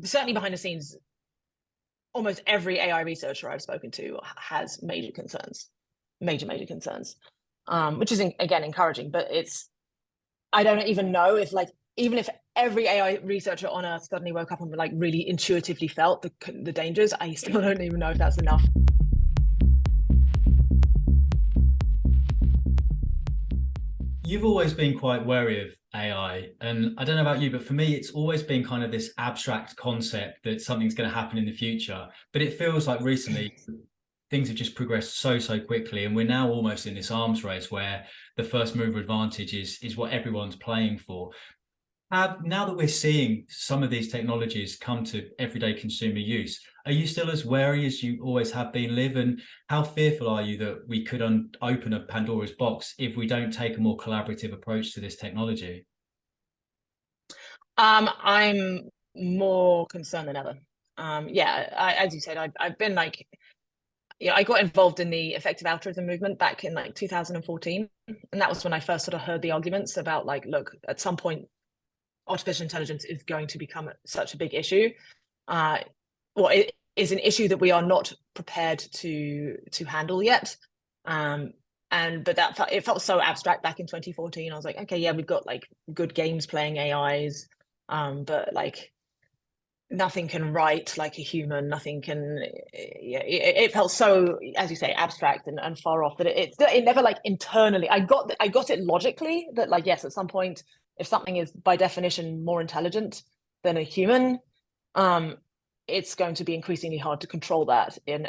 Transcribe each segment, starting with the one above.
certainly behind the scenes, almost every AI researcher I've spoken to has major concerns, major concerns, which is again encouraging. But I don't even know if even if every AI researcher on Earth suddenly woke up and like really intuitively felt the dangers, I still don't even know if that's enough. You've always been quite wary of AI, and I don't know about you, but for me, it's always been kind of this abstract concept that something's going to happen in the future. But it feels like recently things have just progressed so quickly, and we're now almost in this arms race where the first mover advantage is what everyone's playing for. Now that we're seeing some of these technologies come to everyday consumer use, are you still as wary as you always have been, Liv? And how fearful are you that we could open a Pandora's box if we don't take a more collaborative approach to this technology? I'm more concerned than ever. As you said, I've been I got involved in the effective altruism movement back in 2014, and that was when I first sort of heard the arguments about look, at some point artificial intelligence is going to become such a big issue. It is an issue that we are not prepared to handle yet. But it felt so abstract back in 2014. I was like, okay, yeah, we've got good games playing AIs, but nothing can write like a human. Nothing can. It felt so, as you say, abstract and far off that it never internally. I got it logically that yes, at some point, if something is by definition more intelligent than a human, it's going to be increasingly hard to control that. And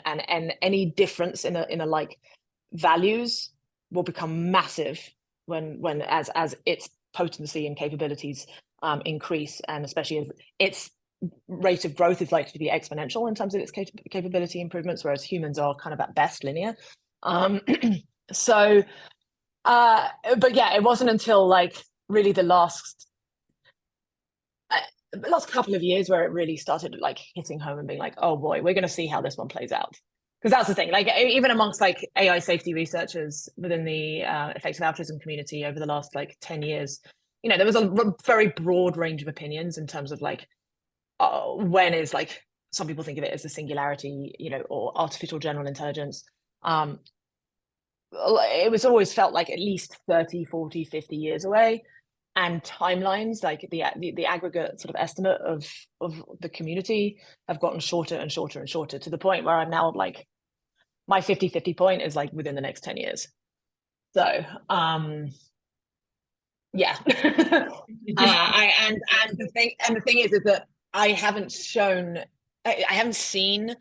any difference in a values will become massive as its potency and capabilities increase, and especially as its rate of growth is likely to be exponential in terms of its capability improvements, whereas humans are kind of at best linear. But yeah, it wasn't until really the last couple of years where it really started hitting home and being oh boy, we're going to see how this one plays out. Because that's the thing, even amongst AI safety researchers within the effective altruism community over the last 10 years, there was a very broad range of opinions in terms of when is some people think of it as a singularity, or artificial general intelligence. It was always felt like at least 30, 40, 50 years away. And timelines, the aggregate sort of estimate of the community have gotten shorter and shorter and shorter, to the point where I'm now my 50-50 point is within the next 10 years. So yeah. The thing is that I haven't seen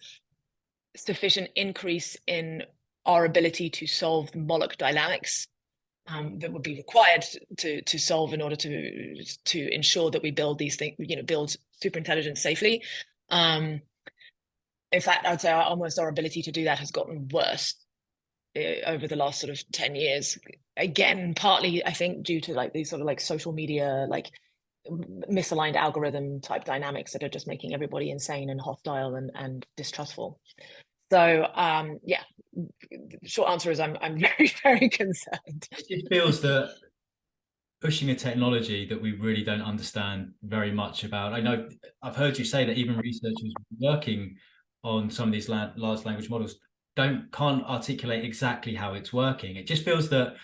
sufficient increase in our ability to solve the Moloch dynamics that would be required to solve in order to ensure that we build these things, build superintelligence safely. In fact, I would say almost our ability to do that has gotten worse over the last sort of 10 years. Again, partly I think due to these sort of social media, misaligned algorithm type dynamics that are just making everybody insane and hostile and distrustful. So yeah, the short answer is I'm very concerned. It feels that pushing a technology that we really don't understand very much about. I know I've heard you say that even researchers working on some of these large language models can't articulate exactly how it's working. It just feels that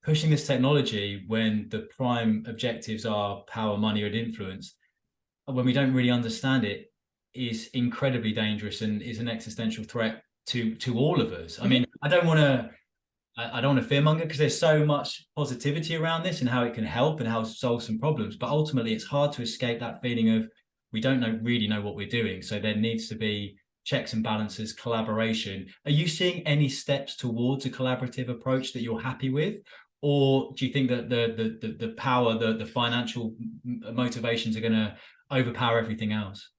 pushing this technology when the prime objectives are power, money, and influence, when we don't really understand it, is incredibly dangerous and is an existential threat to all of us. I mean, I don't want to fearmonger, because there's so much positivity around this and how it can help and how it solves some problems. But ultimately, it's hard to escape that feeling of we don't really know what we're doing. So there needs to be checks and balances, collaboration. Are you seeing any steps towards a collaborative approach that you're happy with? Or do you think that the power, the financial motivations are going to overpower everything else?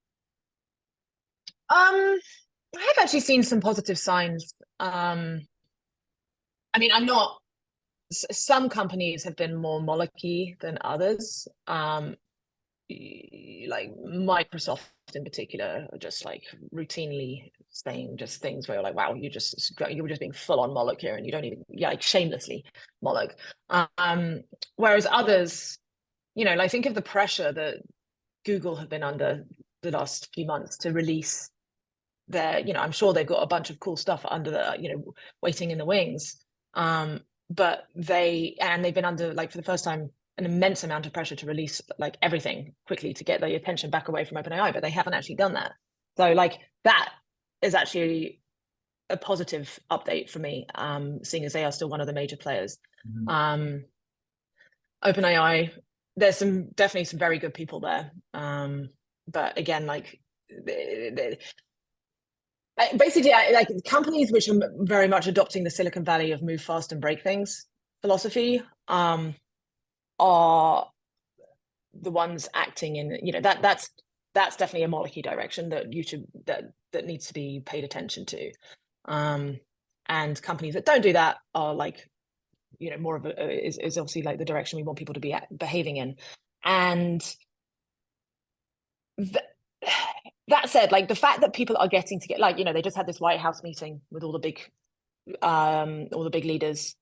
I have actually seen some positive signs. I mean, some companies have been more Moloch-y than others. Like Microsoft in particular, are just routinely saying just things where you're wow, you were just being full on Moloch here, and you don't even shamelessly Moloch. Whereas others, I think of the pressure that Google have been under the last few months to release their, I'm sure they've got a bunch of cool stuff under the, waiting in the wings. But they've been under, like, for the first time, an immense amount of pressure to release like everything quickly to get the attention back away from OpenAI, but they haven't actually done that. So like that is actually a positive update for me, seeing as they are still one of the major players. Mm-hmm. OpenAI, there's definitely some very good people there. But again, like basically, like companies which are very much adopting the Silicon Valley of move fast and break things philosophy, are the ones acting in, that's definitely a molecule direction that that needs to be paid attention to. And companies that don't do that are like, more of is obviously like the direction we want people to be behaving in. And that said, like the fact that people are getting to get, like, they just had this White House meeting with all the big leaders.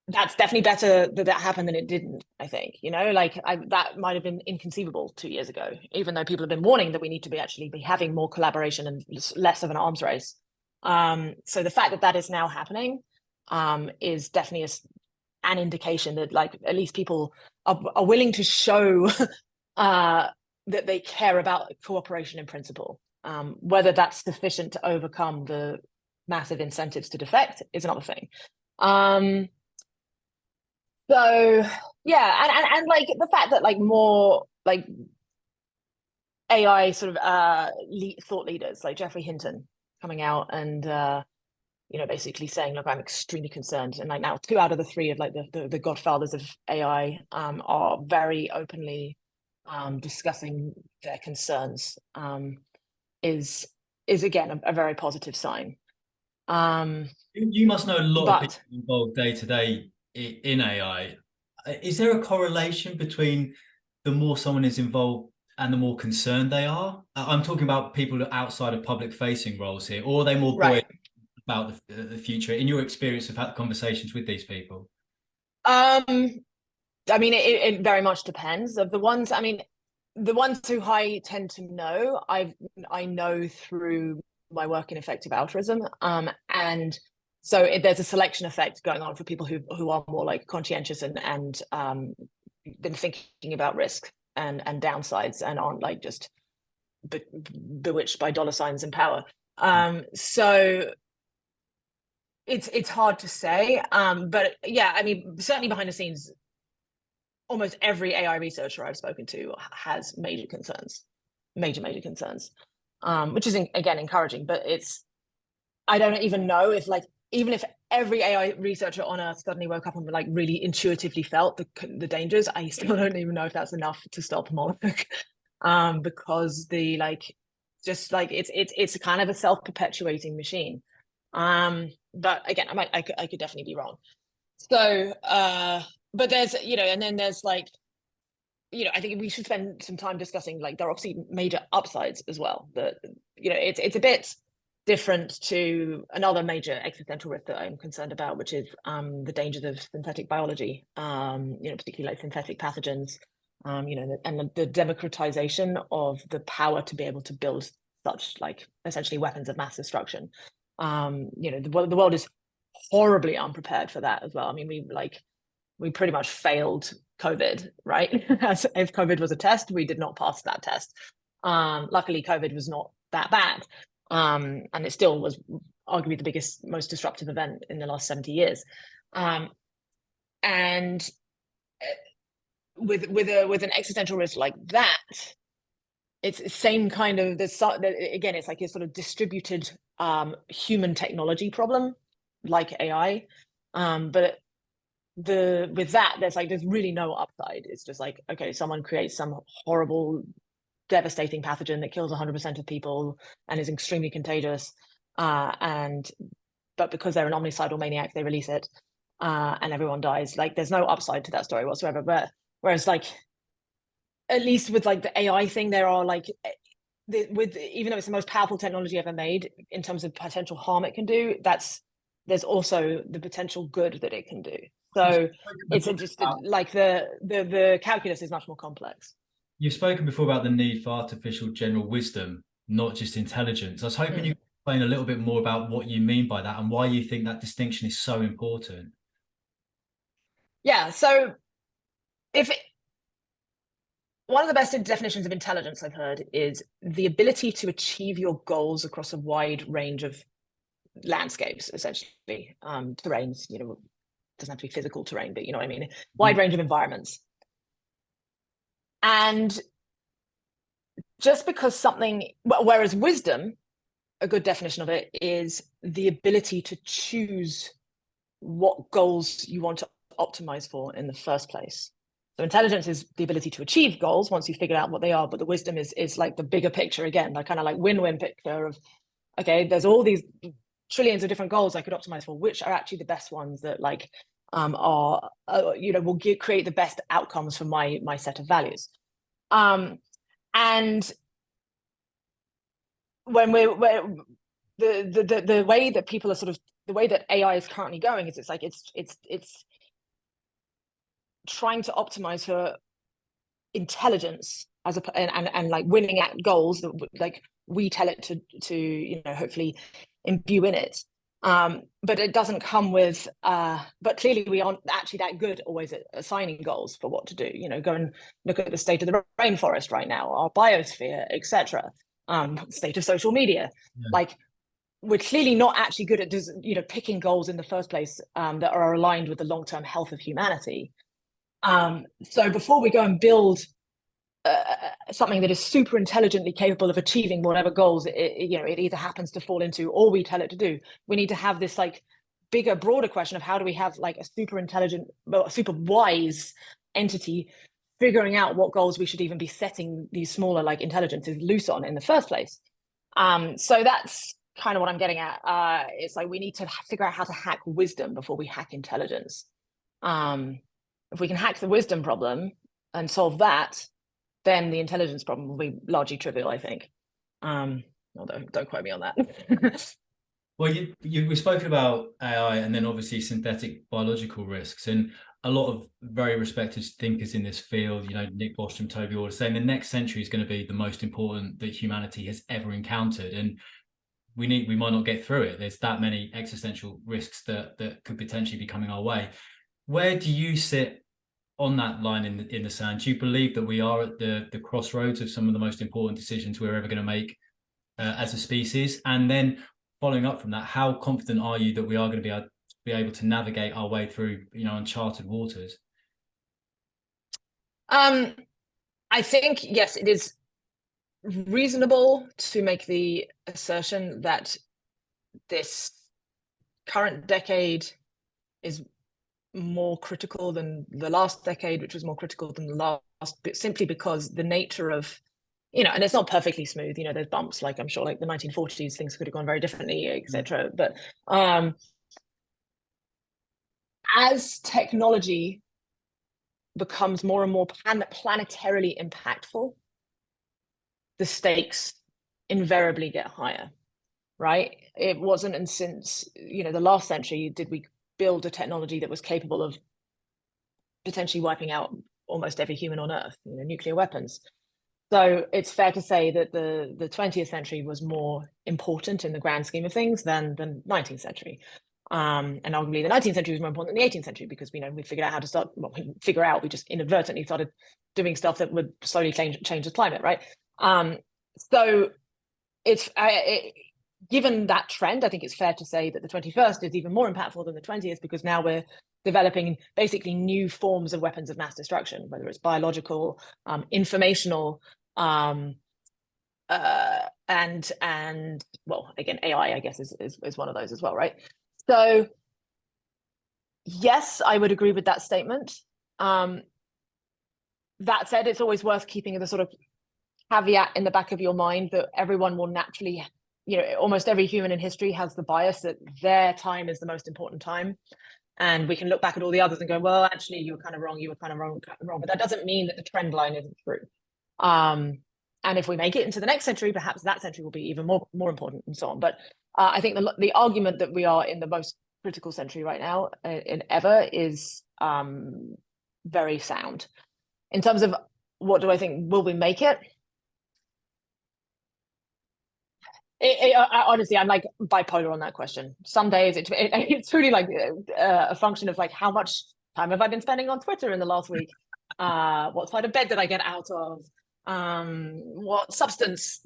That's definitely better that happened than it didn't, I think. That might have been inconceivable 2 years ago, even though people have been warning that we need to actually be having more collaboration and less of an arms race. So the fact that that is now happening is definitely an indication that, like, at least people are willing to show that they care about cooperation in principle. Whether that's sufficient to overcome the massive incentives to defect is another thing. So yeah, and like the fact that like more like AI sort of thought leaders like Geoffrey Hinton coming out and basically saying, look, I'm extremely concerned, and like now 2 out of the 3 of like the godfathers of AI are very openly discussing their concerns, is again a very positive sign. You must know a lot of people involved day to day in AI. Is there a correlation between the more someone is involved and the more concerned they are? I'm talking about people outside of public facing roles here, or are they more buoyant about the future in your experience of had conversations with these people? I mean, it very much depends. Of the ones, I mean, the ones who I tend to know, I know through my work in effective altruism, and so there's a selection effect going on for people who are more like conscientious and been thinking about risk and downsides and aren't like just bewitched by dollar signs and power. So it's hard to say, but yeah, I mean, certainly behind the scenes, almost every AI researcher I've spoken to has major concerns, major concerns, which is again encouraging. But I don't even know if, like, even if every AI researcher on Earth suddenly woke up and like really intuitively felt the dangers, I still don't even know if that's enough to stop Monarch, because just like it's kind of a self-perpetuating machine. But again, I could definitely be wrong. So, but there's, and then there's like, I think we should spend some time discussing, like, there are obviously major upsides as well. That, it's a bit different to another major existential risk that I'm concerned about, which is the dangers of synthetic biology, particularly like synthetic pathogens, and the democratization of the power to be able to build such, like, essentially weapons of mass destruction. The world is horribly unprepared for that as well. I mean, we pretty much failed COVID, right? As if COVID was a test, we did not pass that test. Luckily, COVID was not that bad. And it still was arguably the biggest, most disruptive event in the last 70 years. And with an existential risk like that, it's the same kind of, again, it's like a sort of distributed human technology problem, like AI. But with that, there's really no upside. It's just like, okay, someone creates some horrible, devastating pathogen that kills 100% of people and is extremely contagious, but because they're an omnicidal maniac, they release it, and everyone dies. Like, there's no upside to that story whatsoever. But whereas, like, at least with like the AI thing, there are like, even though it's the most powerful technology ever made in terms of potential harm it can do, there's also the potential good that it can do. So it's just like the calculus is much more complex. You've spoken before about the need for artificial general wisdom, not just intelligence. I was hoping you could explain a little bit more about what you mean by that and why you think that distinction is so important. Yeah, so if one of the best definitions of intelligence I've heard is the ability to achieve your goals across a wide range of landscapes, essentially, terrains, doesn't have to be physical terrain, but you know what I mean, wide range of environments. And just because something, whereas wisdom, a good definition of it is the ability to choose what goals you want to optimize for in the first place. So intelligence is the ability to achieve goals once you figure out what they are, but the wisdom is like the bigger picture again, like kind of like win-win picture of, okay, there's all these trillions of different goals I could optimize for, which are actually the best ones that like are will create the best outcomes for my set of values. And when the way that people are sort of, the way that AI is currently going is it's trying to optimize for intelligence as a and like winning at goals that like we tell it to hopefully imbue in it. But it doesn't come with but clearly we aren't actually that good always at assigning goals for what to do. Go and look at the state of the rainforest right now, our biosphere, etc. State of social media. Yeah. Like, we're clearly not actually good at picking goals in the first place that are aligned with the long-term health of humanity. So before we go and build something that is super intelligently capable of achieving whatever goals it either happens to fall into or we tell it to do, we need to have this like bigger, broader question of how do we have like a super intelligent, super wise entity figuring out what goals we should even be setting these smaller like intelligences loose on in the first place. So that's kind of what I'm getting at. It's like we need to figure out how to hack wisdom before we hack intelligence. If we can hack the wisdom problem and solve that, then the intelligence problem will be largely trivial, I think. Although don't quote me on that. Well, we've spoken about AI and then obviously synthetic biological risks, and a lot of very respected thinkers in this field, Nick Bostrom, Toby Ord, saying the next century is going to be the most important that humanity has ever encountered, and we might not get through it. There's that many existential risks that could potentially be coming our way. Where do you sit on that line in the sand? Do you believe that we are at the crossroads of some of the most important decisions we're ever going to make as a species? And then following up from that, how confident are you that we are going to be able to navigate our way through uncharted waters? I think yes, it is reasonable to make the assertion that this current decade is more critical than the last decade, which was more critical than the last, but simply because the nature of, and it's not perfectly smooth, there's bumps, like I'm sure like the 1940s, things could have gone very differently, etc. But as technology becomes more and more planetarily impactful, the stakes invariably get higher, right? It wasn't, and since the last century did we build a technology that was capable of potentially wiping out almost every human on Earth, nuclear weapons. So it's fair to say that the 20th century was more important in the grand scheme of things than the 19th century. And arguably the 19th century was more important than the 18th century because we figured out how to start, we just inadvertently started doing stuff that would slowly change the climate, right? So it's given that trend, I think it's fair to say that the 21st is even more impactful than the 20th because now we're developing basically new forms of weapons of mass destruction, whether it's biological, informational, and well, again, AI, I guess, is one of those as well, right? So yes, I would agree with that statement. That said, it's always worth keeping the sort of caveat in the back of your mind that everyone will naturally, almost every human in history has the bias that their time is the most important time. And we can look back at all the others and go, well, actually, you were kind of wrong. You were kind of wrong. But that doesn't mean that the trend line isn't true. And if we make it into the next century, perhaps that century will be even more important and so on. But I think the argument that we are in the most critical century right now in ever is very sound. In terms of what do I think? Will we make it? Honestly, I'm like bipolar on that question. Some days it's really like a function of like how much time have I been spending on Twitter in the last week? What side of bed did I get out of? What substance,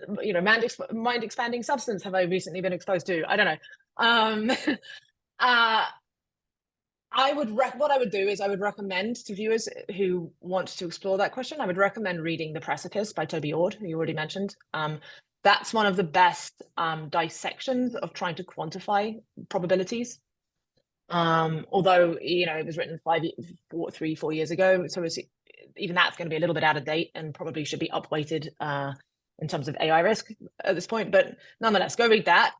mind expanding substance have I recently been exposed to? I don't know. What I would do is I would recommend to viewers who want to explore that question, I would recommend reading The Precipice by Toby Ord, who you already mentioned. That's one of the best dissections of trying to quantify probabilities. Although, it was written 4 years ago, so even that's going to be a little bit out of date and probably should be upweighted in terms of AI risk at this point. But nonetheless, go read that.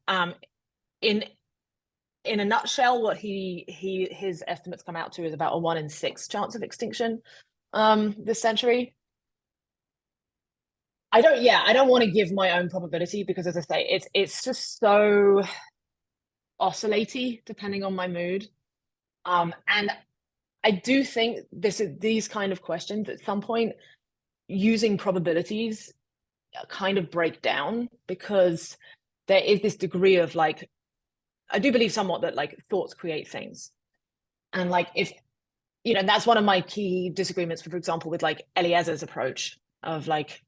In a nutshell, what his estimates come out to is about a 1 in 6 chance of extinction this century. I don't want to give my own probability because, as I say, it's just so oscillating depending on my mood. And I do think these kind of questions at some point using probabilities kind of break down, because there is this degree of like, I do believe somewhat that like thoughts create things. And like, if, that's one of my key disagreements, for example, with like Eliezer's approach of like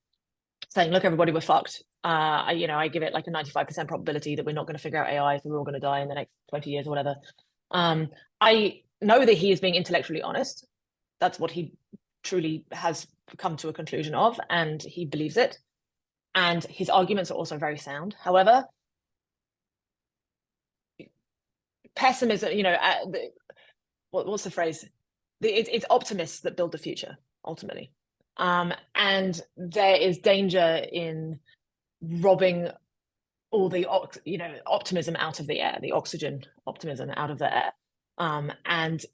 saying, look, everybody, we're fucked. I give it like a 95% probability that we're not going to figure out AI, so we're all going to die in the next 20 years or whatever. I know that he is being intellectually honest. That's what he truly has come to a conclusion of, and he believes it. And his arguments are also very sound. However, pessimism, what's the phrase? It's optimists that build the future, ultimately. And there is danger in robbing all the optimism out of the air, the oxygen optimism out of the air. And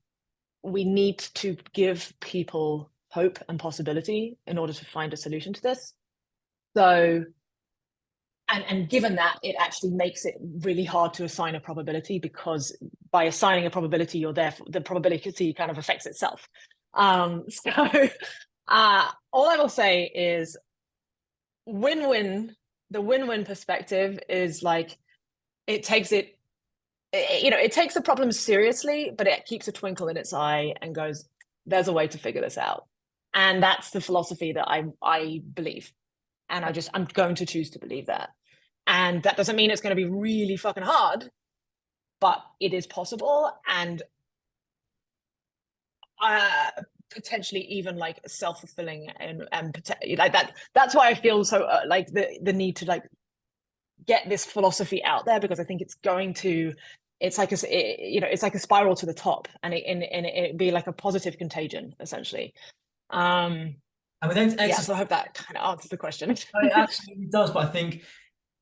we need to give people hope and possibility in order to find a solution to this. So, and given that, it actually makes it really hard to assign a probability, because by assigning a probability, the probability kind of affects itself. So all I will say is win-win. The win-win perspective is like, it takes the problem seriously, but it keeps a twinkle in its eye and goes, there's a way to figure this out. And that's the philosophy that I believe. And I'm going to choose to believe that. And that doesn't mean it's going to be really fucking hard, but it is possible. And potentially even like self-fulfilling and like that. That's why I feel so like the need to like get this philosophy out there, because I think it's like a spiral to the top, and it'd be like a positive contagion, essentially. And with so I hope that kind of answers the question. It absolutely does, but I think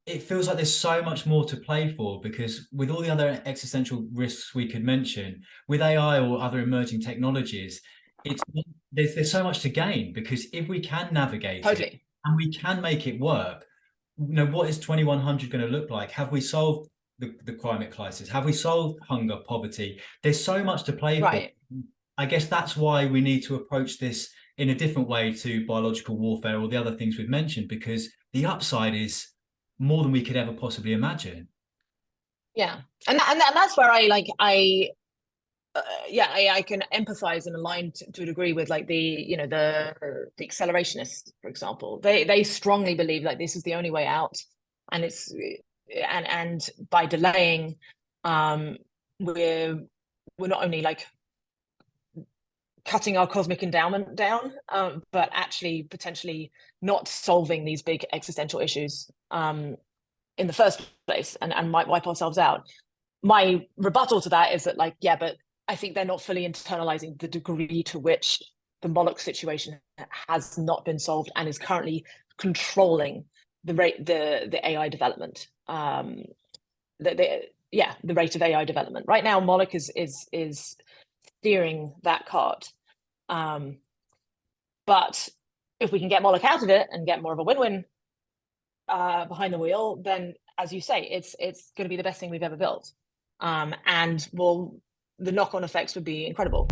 it feels like there's so much more to play for, because with all the other existential risks we could mention, with AI or other emerging technologies, there's so much to gain, because if we can navigate it and we can make it work, what is 2100 going to look like? Have we solved the climate crisis? Have we solved hunger, poverty? There's so much to play for. I guess that's why we need to approach this in a different way to biological warfare or the other things we've mentioned, because the upside is more than we could ever possibly imagine. Yeah, and that's where I can empathize and align to a degree with like the accelerationists, for example. They strongly believe like this is the only way out, and and by delaying, we're not only like cutting our cosmic endowment down, but actually potentially not solving these big existential issues in the first place, and might wipe ourselves out. My rebuttal to that is that like, yeah, but I think they're not fully internalizing the degree to which the Moloch situation has not been solved and is currently controlling the AI development. The rate of AI development right now. Moloch is steering that cart. But if we can get Moloch out of it and get more of a win-win behind the wheel, then, as you say, it's going to be the best thing we've ever built. And the knock-on effects would be incredible.